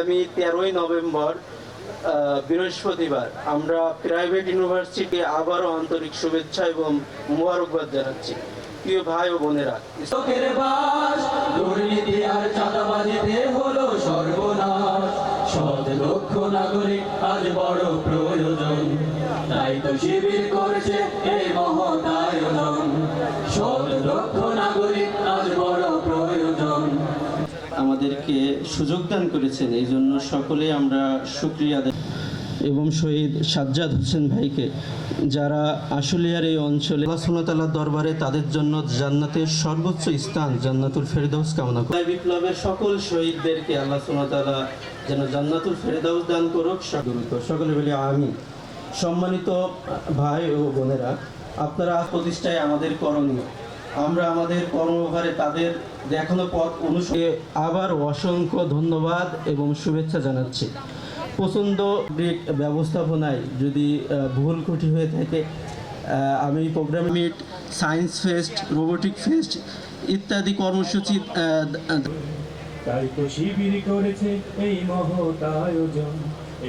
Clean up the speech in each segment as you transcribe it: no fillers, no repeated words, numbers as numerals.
আগামী 13ই নভেম্বর বৃহস্পতিবার আমরা প্রাইভেট ইউনিভার্সিটি আবারও আন্তরিক শুভেচ্ছা এবং মোবারকবাদ জানাচ্ছি। প্রিয় ভাই ও বোনেরা, দুর্নীতি আর চাঁদাবাজিতে হলো সর্বনাশ, সৎ দক্ষ নাগরিক আজ বড় প্রয়োজন, তাই তো শিবির করেছে এই মহৎ আয়োজন, সৎ দক্ষ নাগরিক আজ বড় প্রয়োজন। আমাদেরকে সুযোগ দান করেছেন, এই জন্য সকলে আমরা শুকরিয়া আদায় এবং শহীদ সাজ্জাদ হোসেন ভাইকে, যারা আশুলিয়ার এই অঞ্চলে আল্লাহ সুবহানাহু ওয়া তাআলার দরবারে তাদের জন্য জান্নাতের সর্বোচ্চ স্থান জান্নাতুল ফেরদাউস কামনা করি। বিপ্লবের সকল শহীদদেরকে আল্লাহ সুবহানাহু ওয়া তাআলা যেন জান্নাতুল ফেরদাউস দান করুক, সকলে বলি আমিন। সম্মানিত ভাই ও বোনেরা, আপনারা প্রতিষ্ঠায় আমাদের করণীয়, আমরা আমাদের কর্মভারে তাদের দেখানো পথ অনুসরণে আবার অসংখ্য ধন্যবাদ এবং শুভেচ্ছা জানাচ্ছি। প্রচণ্ড ব্যবস্থাপনায় যদি ভুল ত্রুটি হয়ে থাকে, আমি program meet, science fest, robotic fest ইত্যাদি কর্মসূচি তাই তো শিবির করেছে এই মহৎ আয়োজন,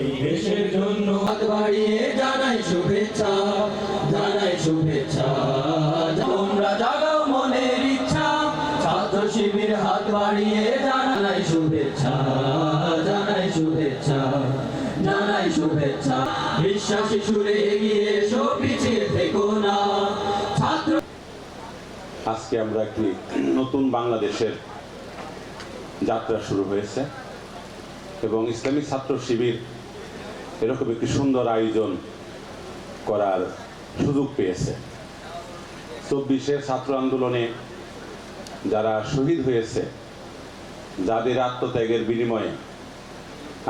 এই দেশের জন্য হাত বাড়িয়ে জানাই শুভেচ্ছা, জানাই শুভেচ্ছা, তোমরা জাগাও মনের ইচ্ছা, ছাত্র শিবির হাত বাড়িয়ে জানাই শুভেচ্ছা, জানাই শুভেচ্ছা, জানাই শুভেচ্ছা, বিশ্বাসী সুরে এগিয়ে এসো, পিছিয়ে থেকো না ছাত্র। আজকে আমরা একটি নতুন বাংলাদেশের যাত্রা শুরু হয়েছে এবং ইসলামী ছাত্র শিবির এরকম একটি সুন্দর আয়োজন করার সুযোগ পেয়েছে। 24-এর ছাত্র আন্দোলনে যারা শহীদ হয়েছে, যাদের আত্মত্যাগের বিনিময়ে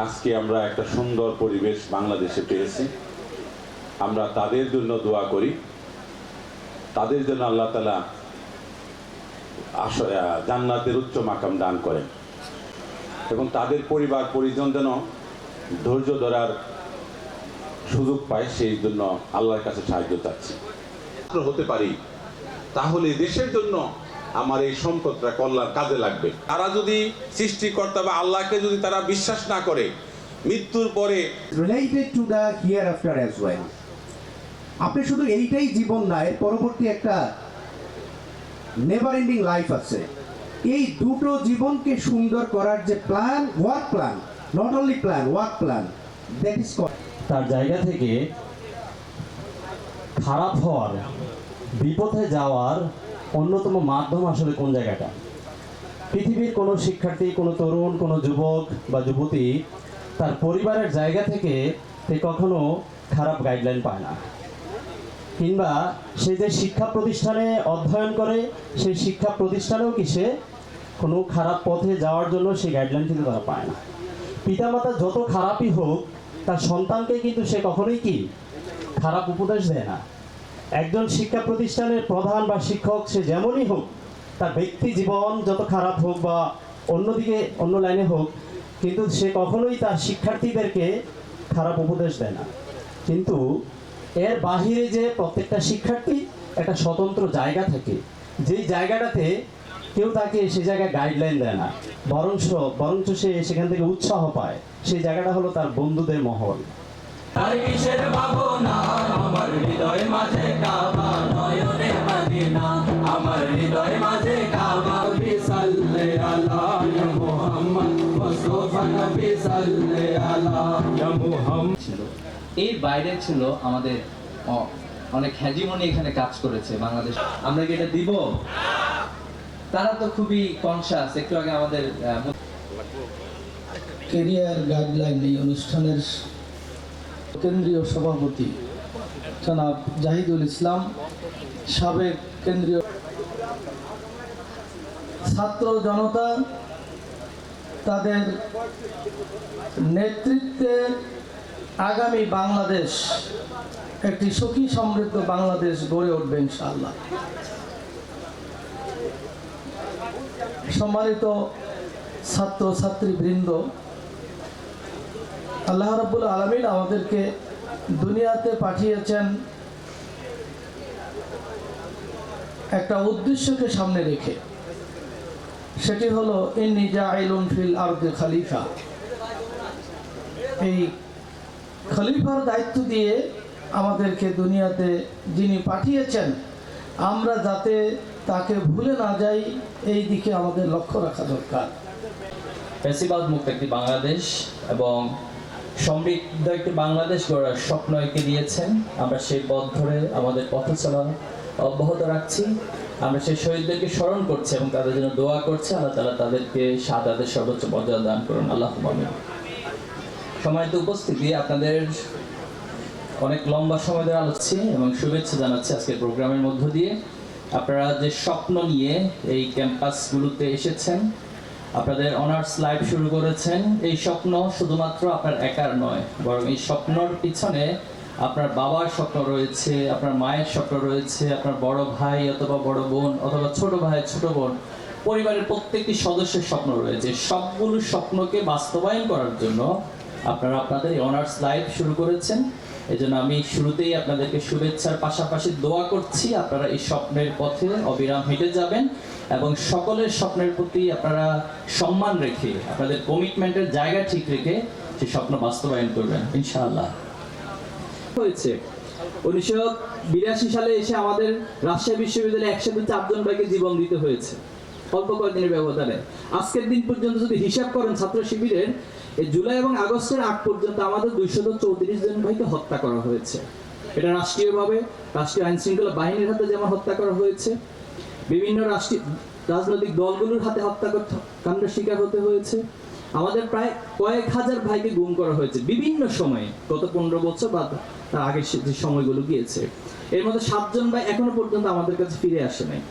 আজকে আমরা একটা সুন্দর পরিবেশ বাংলাদেশে পেয়েছি, আমরা তাদের জন্য দোয়া করি, তাদের জন্য আল্লাহ তাআলা জান্নাতের উচ্চ মাকাম দান করেন এবং তাদের পরিবার পরিজন যেন ধৈর্য ধরার সুযোগ পায়, সেই জন্য আল্লাহর কাছে সাহায্য চাচ্ছি। হতে পারি তাহলে দেশের জন্য আমার এই সম্পদটা কল্যাণ কাজে লাগবে। তারা যদি সৃষ্টিকর্তা বা আল্লাহকে যদি তারা বিশ্বাস না করে, মৃত্যুর পরে related to the here after as well. আপনি শুধু এইটাই জীবন না, এর পরবর্তী একটা নেভার এন্ডিং লাইফ আছে। এই দুটো জীবনকে সুন্দর করার যে plan, work plan, not only plan, work plan, that is তার জায়গা থেকে খারাপ হওয়ার, বিপথে যাওয়ার অন্যতম মাধ্যম আসলে কোন জায়গাটা? পৃথিবীর কোনো শিক্ষার্থী, কোনো তরুণ, কোনো যুবক বা যুবতী তার পরিবারের জায়গা থেকে সে কখনো খারাপ গাইডলাইন পায় না, কিংবা সে যে শিক্ষা প্রতিষ্ঠানে অধ্যয়ন করে সেই শিক্ষা প্রতিষ্ঠানেও কি সে কোনো খারাপ পথে যাওয়ার জন্য সেই গাইডলাইন কিন্তু তারা পায় না। পিতামাতা যত খারাপই হোক, তার সন্তানকে কিন্তু সে কখনোই কি খারাপ উপদেশ দেয় না। একজন শিক্ষা প্রতিষ্ঠানের প্রধান বা শিক্ষক সে যেমনই হোক, তার ব্যক্তি জীবন যত খারাপ হোক বা অন্যদিকে অন্য লাইনে হোক, কিন্তু সে কখনোই তার শিক্ষার্থীদেরকে খারাপ উপদেশ দেয় না। কিন্তু এর বাহিরে যে প্রত্যেকটা শিক্ষার্থী একটা স্বতন্ত্র জায়গা থাকে, যেই জায়গাটাতে কেউ তাকে সে জায়গায় গাইডলাইন দেয় না, বরঞ্চ সে সেখান থেকে উৎসাহ পায়। সেই জায়গাটা হলো তার বন্ধুদের মহল। আর কিসের ভাবনা আমার হৃদয় মাঝে কাবা, নয়নে মদিনা আমার হৃদয় মাঝে কাবা, বিসাল্লে আলা ইয়া মুহাম্মদ মুস্তাফা নবী সাল্লে আলা ইয়া মুহাম্মদ। ছিল এর বাইরে ছিল আমাদের অনেক হ্যাজিমনি এখানে কাজ করেছে বাংলাদেশ। আমরা কি এটা দিব? তারা তো খুবই কনশাস। একটু আগে আমাদের কেরিয়ার গাইডলাইন এই অনুষ্ঠানের কেন্দ্রীয় সভাপতি জনাব জাহিদুল ইসলাম, সাবেক কেন্দ্রীয় ছাত্র জনতা, তাদের নেতৃত্বে আগামী বাংলাদেশ একটি সুখী সমৃদ্ধ বাংলাদেশ গড়ে উঠবে ইনশাআল্লাহ। সম্মানিত ছাত্র ছাত্রীবৃন্দ, আল্লাহ রাব্বুল আলামিন আমাদেরকে দুনিয়াতে পাঠিয়েছেন একটা উদ্দেশ্যকে সামনে রেখে, সেটি হলো ইন্নী জাইলুন ফিল আরদি খলিফা। এই খলিফার দায়িত্ব দিয়ে আমাদেরকে দুনিয়াতে যিনি পাঠিয়েছেন, আমরা যাতে তাকে ভুলে না যাই এই দিকে আমাদের লক্ষ্য রাখা দরকার। ফ্যাসিবাদ মুক্ত একটি বাংলাদেশ এবং সমৃদ্ধ একটি বাংলাদেশ গড়ার স্বপ্ন এঁকে দিয়েছেন। আমরা সেই পথ ধরে আমাদের পথ চলা অব্যাহত রাখছি। আমরা সেই শহীদদেরকে স্মরণ করছি এবং তাদের জন্য দোয়া করছি। আল্লাহ তাআলা তাদেরকে শাহাদাতের সর্বোচ্চ মর্যাদা দান করুন। আল্লাহুম্মা আমিন। সম্মানিত উপস্থিতি, আপনাদের অনেক লম্বা সময় ধরে আলোচছি এবং শুভেচ্ছা জানাচ্ছি আজকের প্রোগ্রামের মধ্য দিয়ে। আপনারা যে স্বপ্ন নিয়ে এই ক্যাম্পাসগুলোতে এসেছেন, আপনাদের অনার্স লাইফ শুরু করেছেন, এই স্বপ্ন শুধুমাত্র আপনার একার নয়, বরং এই স্বপ্নর পিছনে আপনার বাবার স্বপ্ন রয়েছে, আপনার মায়ের স্বপ্ন রয়েছে, আপনার বড় ভাই অথবা বড় বোন অথবা ছোট ভাই ছোট বোন, পরিবারের প্রত্যেকটি সদস্যের স্বপ্ন রয়েছে। সবগুলো স্বপ্নকে বাস্তবায়ন করার জন্য আপনারা আপনাদের এই অনার্স লাইফ শুরু করেছেন। এই জন্য আমি শুরুতেই আপনাদেরকে শুভেচ্ছার পাশাপাশি দোয়া করছি আপনারা এই স্বপ্নের পথে অবিরাম হেঁটে যাবেন এবং সকলের স্বপ্নের প্রতি আপনারা সম্মান রেখে, আপনাদের কমিটমেন্টের জায়গা ঠিক রেখে সেই স্বপ্ন বাস্তবায়ন করবেন ইনশাআল্লাহ। হয়েছে 1982 সালে এসে আমাদের রাজশাহী বিশ্ববিদ্যালয়ে একসাথে 4 জন ভাইকে জীবন দিতে হয়েছে অল্প কয়েকদিনের ব্যবধানে। আজকের দিন পর্যন্ত যদি হিসাব করেন ছাত্র শিবিরের, এই জুলাই এবং আগস্টের আগ পর্যন্ত আমাদের 234 জন ভাইকে হত্যা করা হয়েছে। এটা রাষ্ট্রীয়ভাবে রাষ্ট্রীয় আইন শৃঙ্খলা বাহিনীর হাতে যেমন হত্যা করা হয়েছে, বিভিন্ন রাজনৈতিক দলগুলোর হাতে হত্যাকাণ্ডের শিকার হতে হয়েছে। আমাদের প্রায় কয়েক হাজার ভাইকে গুম করা হয়েছে বিভিন্ন সময়ে, গত 15 বছর বা তার আগের যে সময়গুলো গিয়েছে। এর মধ্যে 7 জন ভাই এখনো পর্যন্ত আমাদের কাছে ফিরে আসে নাই।